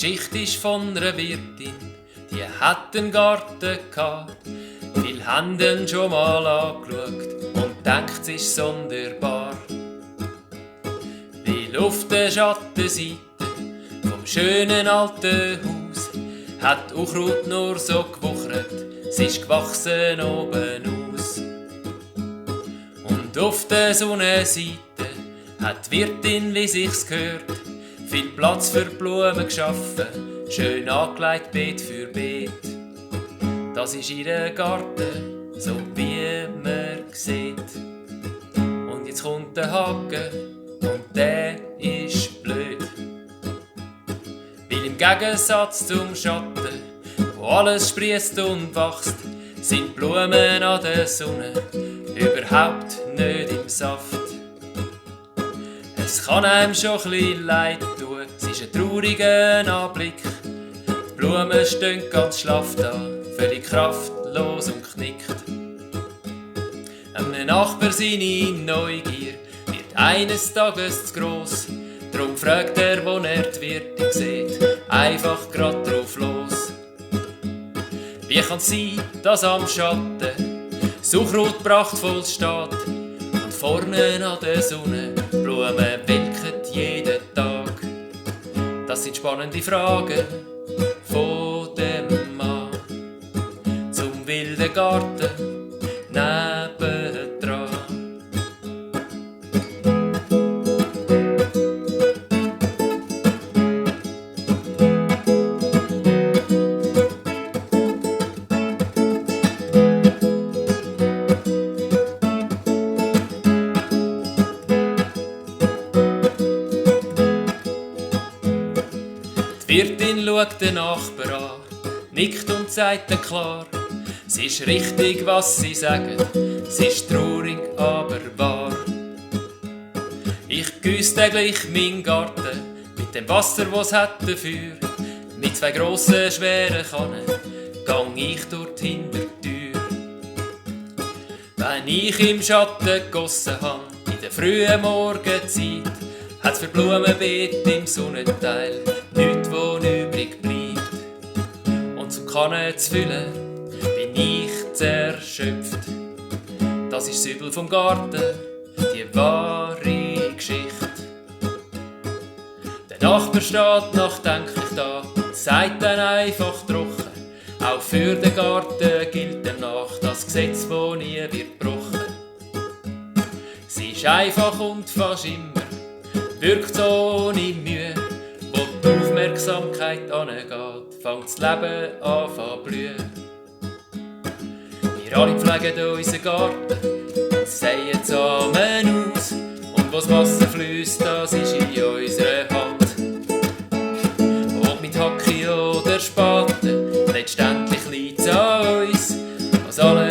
Geschichte ist von einer Wirtin, die hat einen Garten gehabt. Viele haben ihn schon mal angeschaut und denkt, es ist sonderbar. Weil auf der Schattenseite vom schönen alten Haus hat Unkraut nur so gewuchert, es ist gewachsen oben aus. Und auf der Sonnenseite hat die Wirtin, wie sich's gehört, viel Platz für Blumen geschaffen, schön angelegt Beet für Beet. Das ist ihr Garten, so wie man sieht. Und jetzt kommt der Haken und der ist blöd. Weil im Gegensatz zum Schatten, wo alles sprießt und wächst, sind Blumen an der Sonne überhaupt nicht im Saft. Es kann einem schon ein bisschen leid tun, es ist ein trauriger Anblick. Die Blumen stehen ganz schlaff da, völlig kraftlos und knickt. Einem Nachbar seine Neugier wird eines Tages zu gross. Drum fragt er, wo er die Wirtin sieht, einfach grad drauf los. Wie kann's sein, dass am Schatten das Unkraut prachtvoll steht und vorne an der Sonne Blumen welken jeden Tag? Das sind spannende Fragen von dem Mann zum wilden Garten nebendran. Die Wirtin schaut den Nachbar an, nickt und sagt dann klar, es ist richtig, was sie sagen, es ist traurig, aber wahr. Ich gieße täglich meinen Garten mit dem Wasser, das hat dafür. Mit 2 grossen, schweren Kannen gang ich durch die Hintertür. Wenn ich im Schatten gegossen habe, in der frühen Morgenzeit, hat's für Blumenbeet im Sonnenteil nichts, wo übrig bleibt. Und zum Kannen zu füllen, bin ich zerschöpft. Das ist das Übel vom Garten, die wahre Geschichte. Der Nachbar steht nachdenklich da und sagt dann einfach trocken, auch für den Garten gilt demnach das Gesetz, das nie wird gebrochen. Sie ist einfach und fast immer, wirkt so ohne Mühe. Wo die Aufmerksamkeit angeht, fängt das Leben an zu blühen. Wir alle pflegen unseren Garten, säen zusammen aus. Und wo das Wasser fließt, das ist in unserer Hand. Ob mit Hacke oder Spaten, letztendlich liegt's an uns, was alle